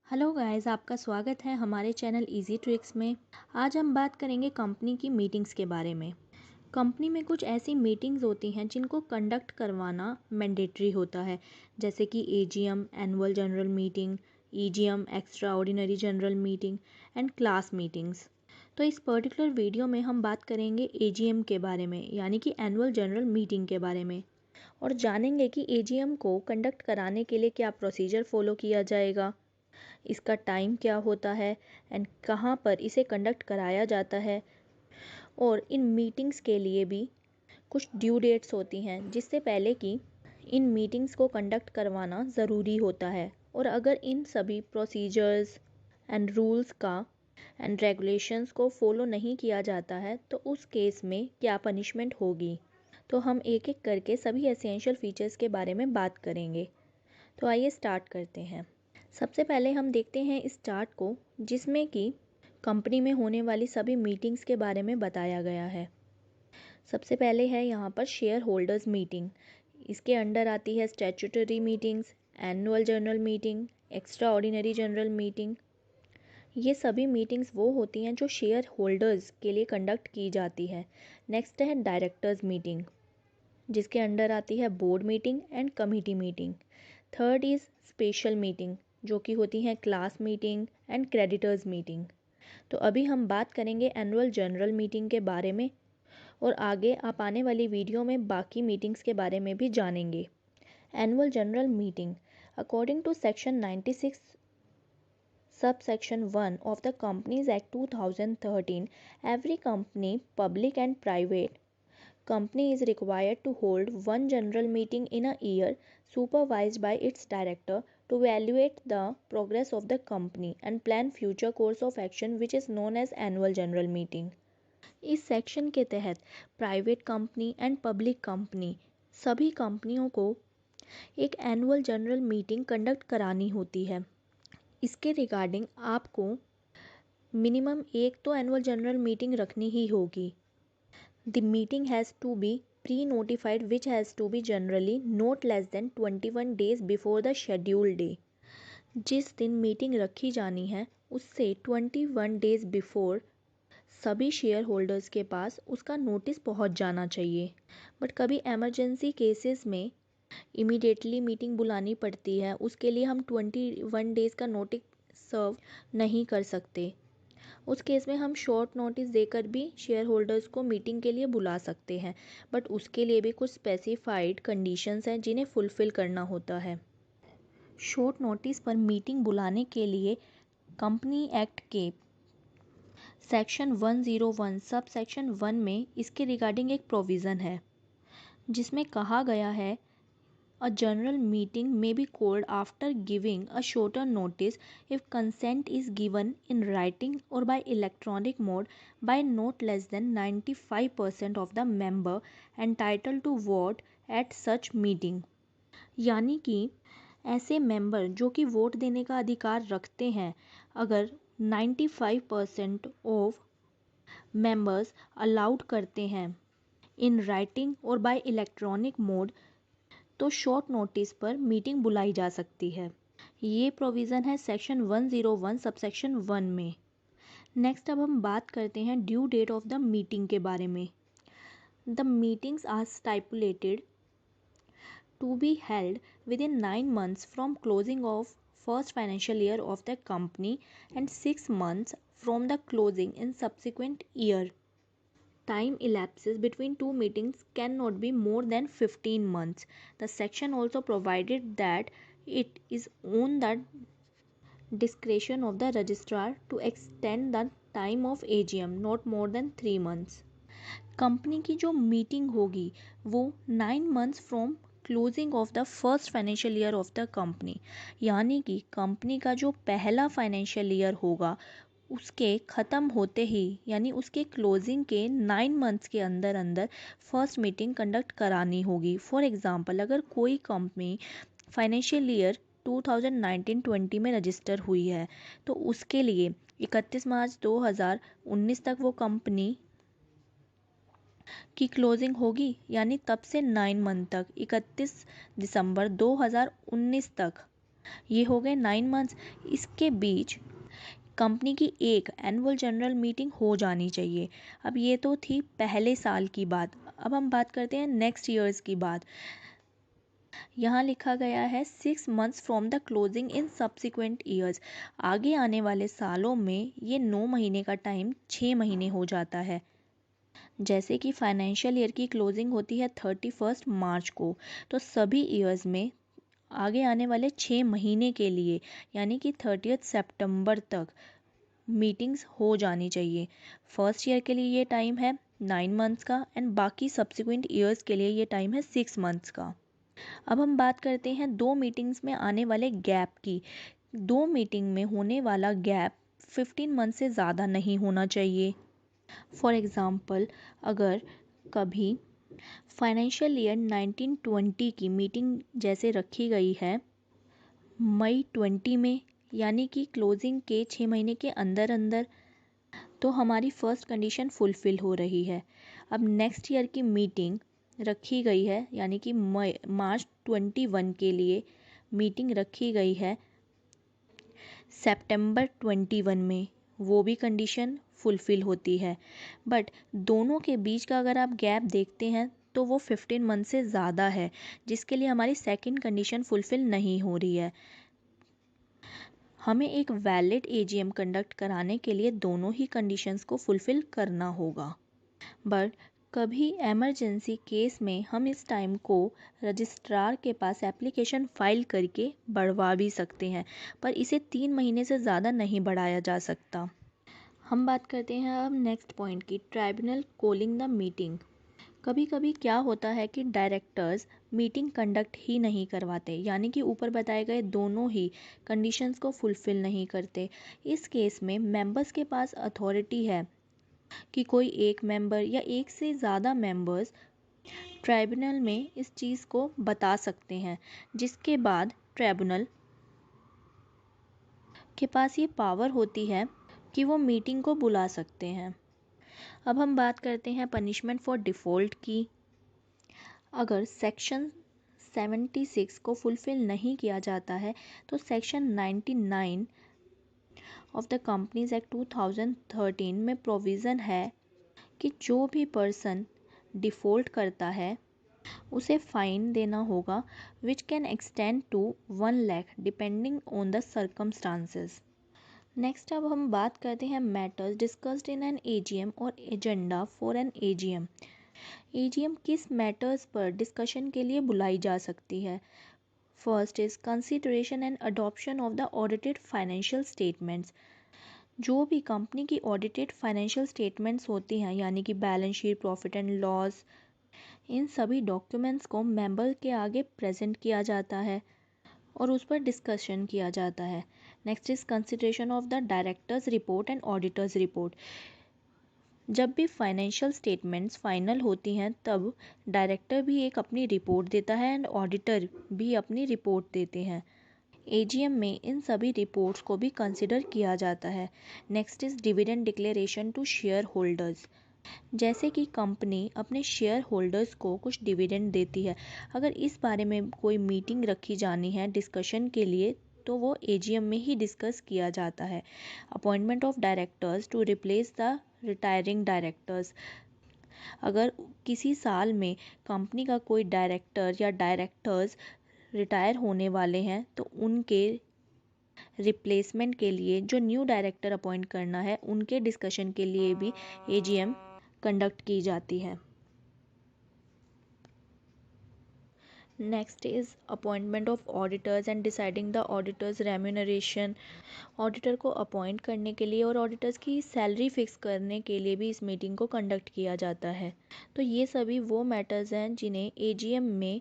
Hello guys, आपका स्वागत है हमारे चैनल इजी ट्रिक्स में। आज हम बात करेंगे कंपनी की मीटिंग्स के बारे में। कंपनी में कुछ ऐसी मीटिंग्स होती हैं जिनको कंडक्ट करवाना मैंडेटरी होता है, जैसे कि AGM annual general meeting, EGM extra ordinary general meeting and class meetings. तो इस पर्टिकुलर वीडियो में हम बात करेंगे एजीएम के बारे में, यानी कि एनुअल जनरल मीटिंग के बारे में, और जानेंगे कि एजीएम को कंडक्ट कराने के लिए क्या प्रोसीजर फॉलो किया जाएगा, इसका टाइम क्या होता है एंड कहाँ पर इसे कंडक्ट कराया जाता है। और इन मीटिंग्स के लिए भी कुछ ड्यू डेट्स होती हैं जिससे पहले कि इन मीटिंग्स को कंडक्ट करवाना ज़रूरी होता है। और अगर इन सभी प्रोसीजर्स एंड रूल्स का एंड रेगुलेशंस को फॉलो नहीं किया जाता है तो उस केस में क्या पनिशमेंट होगी। तो हम एक एक करके सभी एसेंशियल फीचर्स के बारे में बात करेंगे। तो आइए स्टार्ट करते हैं। सबसे पहले हम देखते हैं इस चार्ट को, जिसमें कि कंपनी में होने वाली सभी मीटिंग्स के बारे में बताया गया है। सबसे पहले है यहाँ पर शेयर होल्डर्स मीटिंग। इसके अंडर आती है statutory meetings, annual general meeting, extra ordinary general meeting. ये सभी मीटिंग्स वो होती हैं जो शेयर होल्डर्स के लिए कंडक्ट की जाती है। नेक्स्ट है डायरेक्टर्स मीटिंग, जिसके अंडर आती है board meeting and committee meeting. Third is special meeting, जो कि होती हैं class meeting and creditors meeting. तो अभी हम बात करेंगे एनुअल जनरल मीटिंग के बारे में, और आगे आप आने वाली वीडियो में बाकी मीटिंग्स के बारे में भी जानेंगे। Annual general meeting according to section 96 subsection 1 of the Companies Act 2013, every company, public and private company, is required to hold one general meeting in a year, supervised by its director, to evaluate the progress of the company and plan future course of action, which is known as annual general meeting. इस section के तहत private company and public company सभी कंपनियों को एक annual general meeting conduct करानी होती है। इसके रिगार्डिंग आपको मिनिमम एक तो एनुअल जनरल मीटिंग रखनी ही होगी। The meeting has to be pre-notified, which has to be generally not less than 21 days before the scheduled day. जिस दिन मीटिंग रखी जानी है उससे 21 डेज बिफोर सभी शेयर होल्डर्स के पास उसका नोटिस पहुंच जाना चाहिए। बट कभी एमरजेंसी केसेस में इमीडिएटली मीटिंग बुलानी पड़ती है, उसके लिए हम 21 डेज़ का नोटिस सर्व नहीं कर सकते। उस केस में हम शॉर्ट नोटिस देकर भी शेयर होल्डर्स को मीटिंग के लिए बुला सकते हैं, बट उसके लिए भी कुछ स्पेसिफाइड कंडीशंस हैं जिन्हें फुलफ़िल करना होता है। शॉर्ट नोटिस पर मीटिंग बुलाने के लिए कंपनी एक्ट के सेक्शन 101 सब सेक्शन 1 में इसके रिगार्डिंग एक प्रोविज़न है, जिसमें कहा गया है A general meeting may be called after giving a shorter notice if consent is given in writing or by electronic mode by not less than 95% of the member entitled to vote at such meeting। यानी कि ऐसे member जो कि vote देने का अधिकार रखते हैं, अगर 95% ऑफ मेंबर्स अलाउड करते हैं इन राइटिंग और बाय इलेक्ट्रॉनिक मोड, तो शॉर्ट नोटिस पर मीटिंग बुलाई जा सकती है। ये प्रोविज़न है सेक्शन 101 सबसेक्शन 1 में। नेक्स्ट अब हम बात करते हैं due date of the meeting के बारे में। The meetings are stipulated to be held within 9 months from closing of first financial year of the company and 6 months from the closing in subsequent year. Time elapses between two meetings cannot be more than 15 months. The section also provided that it is on the discretion of the registrar to extend the time of AGM not more than 3 months. Company की जो meeting होगी वो 9 months from closing of the first financial year of the company, यानी कि company का जो पहला financial year होगा उसके ख़त्म होते ही, यानी उसके क्लोजिंग के 9 मंथ्स के अंदर अंदर फर्स्ट मीटिंग कंडक्ट करानी होगी। फॉर एग्ज़ाम्पल, अगर कोई कंपनी फाइनेंशियल ईयर 2019-20 में रजिस्टर हुई है तो उसके लिए 31 मार्च 2019 तक वो कंपनी की क्लोजिंग होगी, यानी तब से 9 मंथ तक 31 दिसंबर 2019 तक ये हो गए 9 मंथ्स। इसके बीच कंपनी की एक एनुअल जनरल मीटिंग हो जानी चाहिए। अब ये तो थी पहले साल की बात। अब हम बात करते हैं नेक्स्ट ईयर्स की बात। यहाँ लिखा गया है 6 months from the closing in subsequent years. आगे आने वाले सालों में ये 9 महीने का टाइम 6 महीने हो जाता है। जैसे कि फाइनेंशियल ईयर की क्लोजिंग होती है 31 मार्च को, तो सभी ईयर्स में आगे आने वाले 6 महीने के लिए यानी कि 30 सितंबर तक मीटिंग्स हो जानी चाहिए। फर्स्ट ईयर के लिए ये टाइम है 9 मंथ्स का एंड बाकी सब्सिक्वेंट ईयर्स के लिए ये टाइम है 6 मंथ्स का। अब हम बात करते हैं दो मीटिंग्स में आने वाले गैप की। दो मीटिंग में होने वाला गैप 15 मंथ से ज़्यादा नहीं होना चाहिए। फॉर एग्ज़ाम्पल, अगर कभी फाइनेंशियल ईयर 1920 की मीटिंग जैसे रखी गई है मई 20 में, यानी कि क्लोजिंग के 6 महीने के अंदर अंदर, तो हमारी फर्स्ट कंडीशन फुलफ़िल हो रही है। अब नेक्स्ट ईयर की मीटिंग रखी गई है यानी कि मार्च 21 के लिए मीटिंग रखी गई है सितंबर 21 में, वो भी कंडीशन फुलफ़िल होती है। बट दोनों के बीच का अगर आप गैप देखते हैं तो वो 15 मंथ से ज़्यादा है, जिसके लिए हमारी सेकंड कंडीशन फुलफ़िल नहीं हो रही है। हमें एक वैलिड एजीएम कंडक्ट कराने के लिए दोनों ही कंडीशंस को फुलफ़िल करना होगा। बट कभी इमरजेंसी केस में हम इस टाइम को रजिस्ट्रार के पास एप्लीकेशन फाइल करके बढ़वा भी सकते हैं, पर इसे 3 महीने से ज़्यादा नहीं बढ़ाया जा सकता। हम बात करते हैं अब नेक्स्ट पॉइंट की, ट्राइब्यूनल कॉलिंग द मीटिंग। कभी कभी क्या होता है कि डायरेक्टर्स मीटिंग कंडक्ट ही नहीं करवाते, यानी कि ऊपर बताए गए दोनों ही कंडीशंस को फुलफ़िल नहीं करते। इस केस में मेंबर्स के पास अथॉरिटी है कि कोई एक मेंबर या एक से ज़्यादा मेंबर्स ट्राइब्यूनल में इस चीज़ को बता सकते हैं, जिसके बाद ट्राइब्यूनल के पास ये पावर होती है कि वो मीटिंग को बुला सकते हैं। अब हम बात करते हैं पनिशमेंट फॉर डिफ़ॉल्ट की। अगर सेक्शन 76 को फुलफ़िल नहीं किया जाता है तो section 99 of the companies act 2013 में प्रोविज़न है कि जो भी पर्सन डिफ़ॉल्ट करता है उसे फ़ाइन देना होगा, which can extend to 1 lakh depending on the circumstances. Next अब हम बात करते हैं matters discussed in an AGM और agenda for an AGM. AGM किस मैटर्स पर डिस्कशन के लिए बुलाई जा सकती है? First is consideration and adoption of the audited financial statements. जो भी कंपनी की ऑडिटेड फाइनेंशियल स्टेटमेंट्स होती हैं, यानी कि balance sheet, profit and loss, इन सभी डॉक्यूमेंट्स को मेंबर के आगे प्रेजेंट किया जाता है और उस पर डिस्कशन किया जाता है। Next is consideration of the directors report and auditors report. जब भी फाइनेंशियल स्टेटमेंट्स फाइनल होती हैं तब डायरेक्टर भी एक अपनी रिपोर्ट देता है एंड ऑडिटर भी अपनी रिपोर्ट देते हैं। एजीएम में इन सभी रिपोर्ट्स को भी कंसिडर किया जाता है। Next is dividend declaration to shareholders. जैसे कि कंपनी अपने शेयर होल्डर्स को कुछ डिविडेंड देती है, अगर इस बारे में कोई मीटिंग रखी जानी है डिस्कशन के लिए तो वो एजीएम में ही डिस्कस किया जाता है। Appointment of directors to replace the retiring directors. अगर किसी साल में कंपनी का कोई डायरेक्टर या डायरेक्टर्स रिटायर होने वाले हैं तो उनके रिप्लेसमेंट के लिए जो न्यू डायरेक्टर अपॉइंट करना है उनके डिस्कशन के लिए भी एजीएम कंडक्ट की जाती है। Next is appointment of auditors and deciding the auditors remuneration. Auditor को अपॉइंट करने के लिए और ऑडिटर्स की सैलरी फिक्स करने के लिए भी इस मीटिंग को कंडक्ट किया जाता है। तो ये सभी वो मैटर्स हैं जिन्हें एजीएम में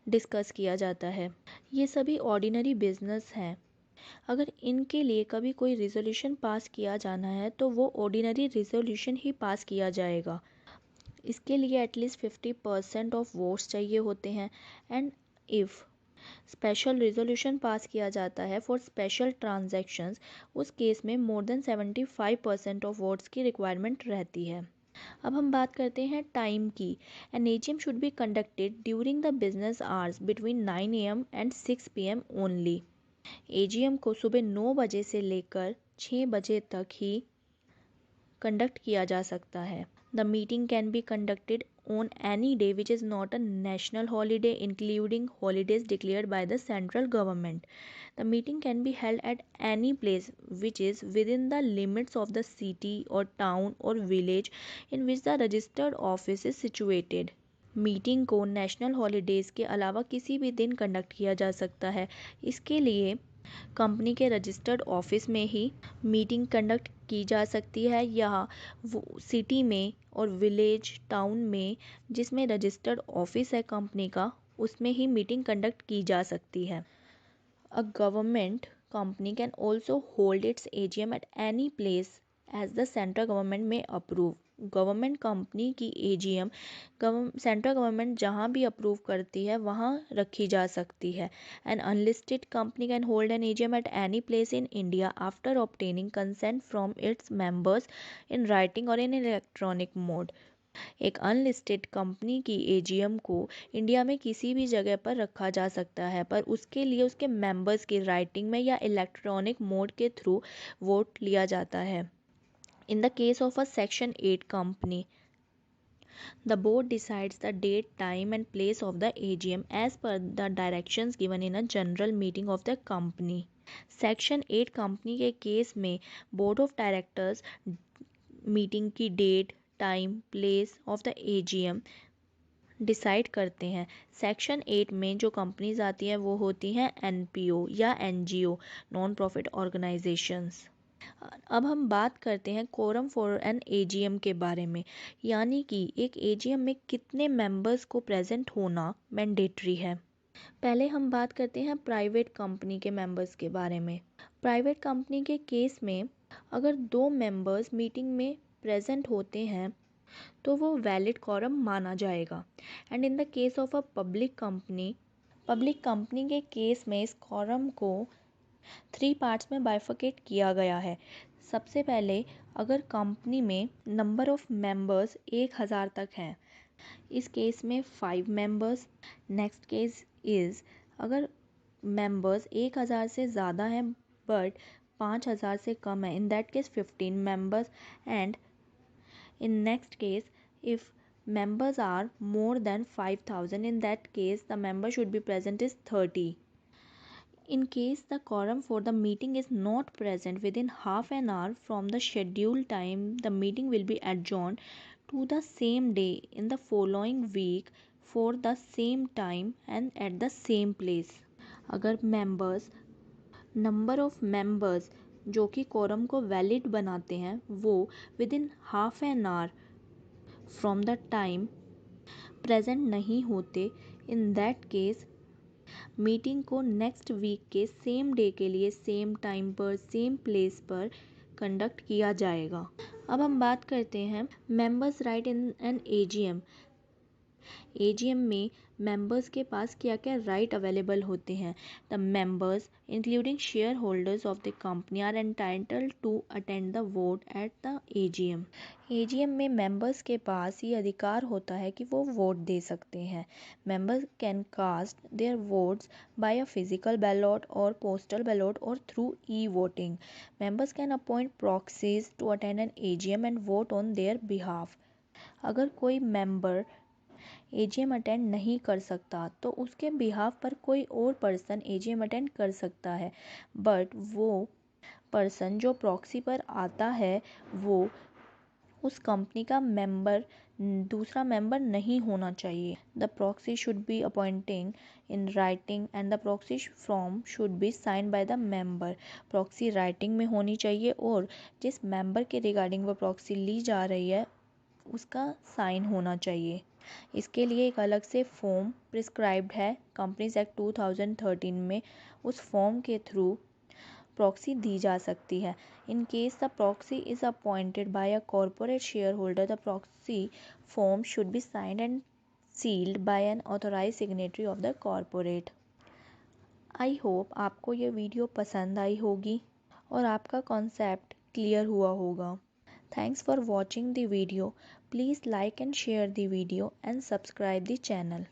डिस्कस किया जाता है। ये सभी ऑर्डिनरी बिजनेस हैं। अगर इनके लिए कभी कोई रिजोल्यूशन पास किया जाना है तो वो ऑर्डिनरी रिजोल्यूशन ही पास किया जाएगा। इसके लिए एटलीस्ट 50% ऑफ वोट्स चाहिए होते हैं and if special resolution pass किया जाता है फॉर स्पेशल ट्रांजैक्शंस, उस केस में मोर देन 75% ऑफ वोट्स की रिक्वायरमेंट रहती है। अब हम बात करते हैं टाइम की। An AGM should be conducted during the business hours between 9 AM and 6 PM only. AGM को सुबह 9 बजे से लेकर 6 बजे तक ही कंडक्ट किया जा सकता है। The meeting can be conducted on any day which is not a national holiday, including holidays declared by the central government. The meeting can be held at any place which is within the limits of the city or town or village in which the registered office is situated. Meeting को national holidays के अलावा किसी भी दिन conduct किया जा सकता है। इसके लिए कंपनी के रजिस्टर्ड ऑफिस में ही मीटिंग कंडक्ट की जा सकती है या वो सिटी में और विलेज टाउन में जिसमें रजिस्टर्ड ऑफिस है कंपनी का, उसमें ही मीटिंग कंडक्ट की जा सकती है। A government company can also hold its AGM at any place as the central government may approve. Government company की एजीएम सेंट्रल गवर्नमेंट जहाँ भी अप्रूव करती है वहाँ रखी जा सकती है। An unlisted company can hold an AGM at any place in India after obtaining consent from its members in writing और इन इलेक्ट्रॉनिक मोड। एक अनलिस्टेड कंपनी की एजीएम को इंडिया में किसी भी जगह पर रखा जा सकता है, पर उसके लिए उसके मेंबर्स की राइटिंग में या इलेक्ट्रॉनिक मोड के थ्रू वोट लिया जाता है। In the case of a Section 8 company, the board decides the date, time and place of the AGM as per the directions given in a general meeting of the company. Section 8 company के case में board of directors meeting की date, time, place of the AGM decide करते हैं। Section 8 में जो companies आती हैं वो होती हैं एनपीओ या एनजीओ, नॉन प्रॉफिट ऑर्गेनाइजेशंस। अब हम बात करते हैं कोरम फॉर एन एजीएम के बारे में, यानी कि एक एजीएम में कितने मेंबर्स को प्रेजेंट होना मैंडेटरी है। पहले हम बात करते हैं प्राइवेट कंपनी के मेंबर्स के बारे में। प्राइवेट कंपनी के केस में अगर 2 मेंबर्स मीटिंग में प्रेजेंट होते हैं तो वो वैलिड कोरम माना जाएगा। And in the case of a public company के केस में इस कोरम को 3 पार्ट्स में बाइफरकेट किया गया है। सबसे पहले अगर कंपनी में नंबर ऑफ मेंबर्स 1000 तक हैं, इस केस में 5 मेंबर्स। नेक्स्ट केस इज़ अगर मेंबर्स 1000 से ज़्यादा हैं बट 5000 से कम है, in that case 15 members. And in next case if members are more than 5000, in that case the member should be present is 30. In case the quorum for the meeting is not present within half an hour from the scheduled time, the meeting will be adjourned to the same day in the following week for the same time and at the same place. अगर number of members जो कि quorum को valid बनाते हैं वो within half an hour from the time present नहीं होते, in that case meeting को नेक्स्ट वीक के सेम डे के लिए सेम टाइम पर सेम प्लेस पर कंडक्ट किया जाएगा। अब हम बात करते हैं members right in an AGM. AGM में मेंबर्स के पास क्या क्या राइट अवेलेबल होते हैं। The members including share holders of the company are entitled to attend the vote at the AGM. AGM में मेंबर्स के पास ये अधिकार होता है कि वो वोट दे सकते हैं। Members can cast their votes by a physical ballot और पोस्टल बैलॉट और through e voting. Members can appoint proxies to attend an AGM and vote on their behalf. अगर कोई मेंबर एजीएम अटेंड नहीं कर सकता तो उसके बिहाफ पर कोई और पर्सन एजीएम अटेंड कर सकता है, बट वो पर्सन जो प्रॉक्सी पर आता है वो उस कंपनी का दूसरा मेंबर नहीं होना चाहिए। The proxy should be appointing in writing and the proxy form should be sign by the member. Proxy writing में होनी चाहिए और जिस मेंबर के रिगार्डिंग वो प्रॉक्सी ली जा रही है उसका साइन होना चाहिए। इसके लिए एक अलग से फॉर्म प्रिस्क्राइब्ड है कंपनीज एक्ट 2013 में, उस फॉर्म के थ्रू प्रॉक्सी दी जा सकती है। In case the proxy is appointed by a corporate shareholder, the proxy form should be signed and sealed by an authorise signatory of the corporate. I hope आपको ये video पसंद आई होगी और आपका concept clear हुआ होगा। Thanks for watching the video. Please like and share the video and subscribe the channel.